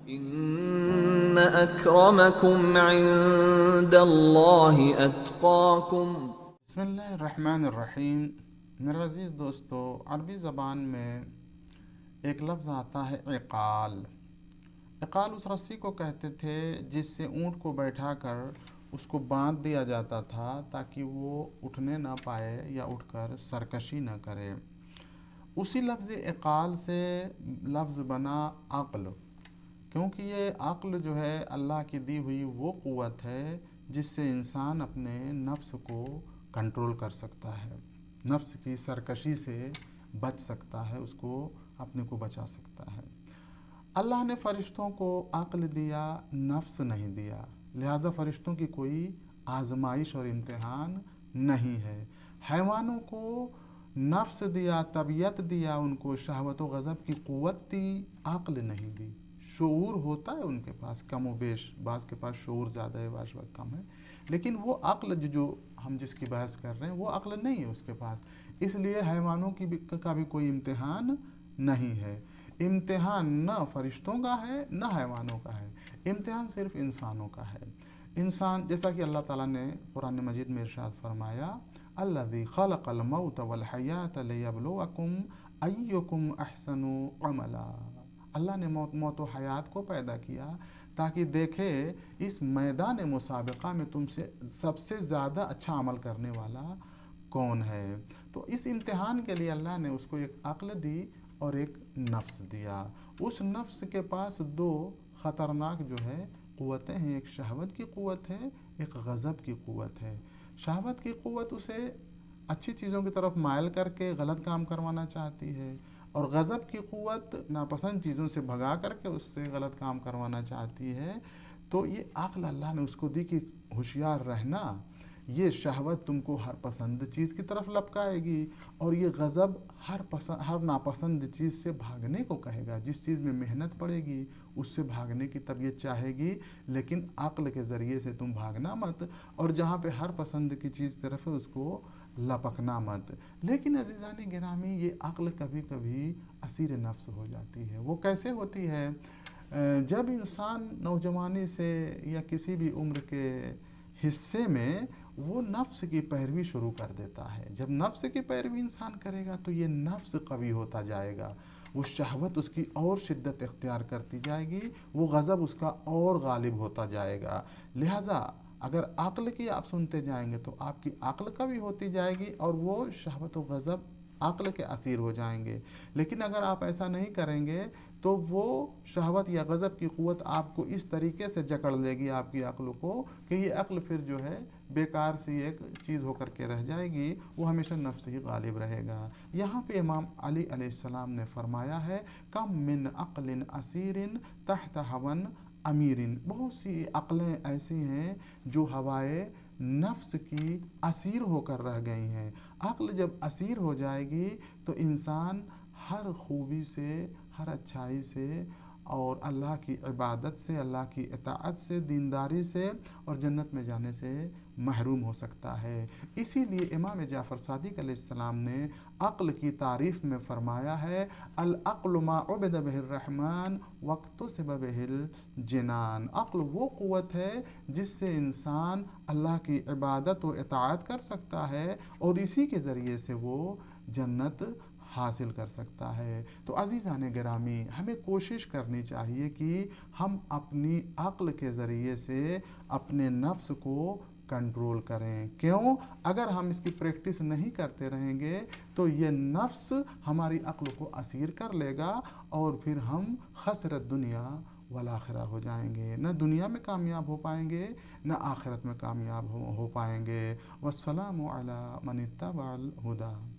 ان اکرمکم عند اللہ اتقاکم۔ بسم اللہ الرحمن الرحیم۔ میرے عزیز دوستو، عربی زبان میں ایک لفظ آتا ہے عقال۔ عقال اس رسی کو کہتے تھے جس سے اونٹ کو بیٹھا کر اس کو باندھ دیا جاتا تھا تاکہ وہ اٹھنے نہ پائے یا اٹھ کر سرکشی نہ کرے۔ اسی لفظ عقال سے لفظ بنا عقل، کیونکہ یہ عقل جو ہے اللہ کی دی ہوئی وہ قوت ہے جس سے انسان اپنے نفس کو کنٹرول کر سکتا ہے، نفس کی سرکشی سے بچ سکتا ہے، اس کو اپنے کو بچا سکتا ہے۔ اللہ نے فرشتوں کو عقل دیا، نفس نہیں دیا، لہذا فرشتوں کی کوئی آزمائش اور امتحان نہیں ہے۔ حیوانوں کو نفس دیا، طبیعت دیا، ان کو شہوت و غضب کی قوت دی، عقل نہیں دی۔ شعور ہوتا ہے ان کے پاس کم و بیش، بعض کے پاس شعور زیادہ ہے، بعض وقت کم ہے، لیکن وہ عقل جو ہم جس کی بحث کر رہے ہیں وہ عقل نہیں ہے اس کے پاس، اس لیے حیوانوں کا بھی کوئی امتحان نہیں ہے۔ امتحان نہ فرشتوں کا ہے نہ حیوانوں کا ہے، امتحان صرف انسانوں کا ہے۔ انسان، جیسا کہ اللہ تعالیٰ نے قرآن مجید میں ارشاد فرمایا، الذی خلق الموت والحیات لیبلوکم ایکم احسن عملا۔ اللہ نے موت و حیات کو پیدا کیا تاکہ دیکھے اس میدان مسابقہ میں تم سے سب سے زیادہ اچھا عمل کرنے والا کون ہے۔ تو اس امتحان کے لیے اللہ نے اس کو ایک عقل دی اور ایک نفس دیا۔ اس نفس کے پاس دو خطرناک جو ہے قوتیں ہیں، ایک شہوت کی قوت ہے، ایک غضب کی قوت ہے۔ شہوت کی قوت اسے اچھی چیزوں کی طرف مائل کر کے غلط کام کروانا چاہتی ہے، اور غضب کی قوت ناپسند چیزوں سے بھگا کر کے اس سے غلط کام کروانا چاہتی ہے۔ تو یہ عقل اللہ نے اس کو دی کہ ہوشیار رہنا، یہ شہوت تم کو ہر پسند چیز کی طرف لپکائے گی، اور یہ غضب ہر ناپسند چیز سے بھاگنے کو کہے گا۔ جس چیز میں محنت پڑے گی اس سے بھاگنے کی طبیعت چاہے گی، لیکن عقل کے ذریعے سے تم بھاگنا مت، اور جہاں پہ ہر پسند کی چیز طرف ہے اس کو لپکنا مت۔ لیکن عزیزان گرامی، یہ عقل کبھی کبھی اسیر نفس ہو جاتی ہے۔ وہ کیسے ہوتی ہے؟ جب انسان نوجوانی سے یا کسی بھی عمر کے حصے میں وہ نفس کی پیروی شروع کر دیتا ہے، جب نفس کی پیروی انسان کرے گا تو یہ نفس قوی ہوتا جائے گا، وہ شہوت اس کی اور شدت اختیار کرتی جائے گی، وہ غضب اس کا اور غالب ہوتا جائے گا۔ لہٰذا اگر عقل کی آپ سنتے جائیں گے تو آپ کی عقل قوی ہوتی جائے گی اور وہ شہوت و غضب عقل کے اسیر ہو جائیں گے۔ لیکن اگر آپ ایسا نہیں کریں گے تو وہ شہوت یا غضب کی قوت آپ کو اس طریقے سے جکڑ لے گی، آپ کی عقل کو، کہ یہ عقل پھر جو ہے بیکار سی ایک چیز ہو کر کے رہ جائے گی، وہ ہمیشہ نفس ہی غالب رہے گا۔ یہاں پہ امام علی علیہ السلام نے فرمایا ہے، کم من عقل اسیر تحت ہون امیر۔ بہت سی عقلیں ایسی ہیں جو ہوائے نفس کی اسیر ہو کر رہ گئی ہیں۔ عقل جب اسیر ہو جائے گی تو انسان ہر خوبی سے، ہر اچھائی سے، اور اللہ کی عبادت سے، اللہ کی اطاعت سے، دینداری سے اور جنت میں جانے سے محروم ہو سکتا ہے۔ اسی لیے امام جعفر صادق علیہ السلام نے عقل کی تعریف میں فرمایا ہے، العقل ما عبد بہ الرحمن واکتسب بہ الجنان۔ عقل وہ قوت ہے جس سے انسان اللہ کی عبادت و اطاعت کر سکتا ہے اور اسی کے ذریعے سے وہ جنت حاصل کر سکتا ہے۔ تو عزیزان گرامی، ہمیں کوشش کرنی چاہیے کہ ہم اپنی عقل کے ذریعے سے اپنے نفس کو کنٹرول کریں۔ کیوں؟ اگر ہم اس کی پریکٹس نہیں کرتے رہیں گے تو یہ نفس ہماری عقل کو اسیر کر لے گا اور پھر ہم خسرت دنیا والآخرہ ہو جائیں گے، نہ دنیا میں کامیاب ہو پائیں گے نہ آخرت میں کامیاب ہو پائیں گے۔ والسلام علی من اتبع الہدی۔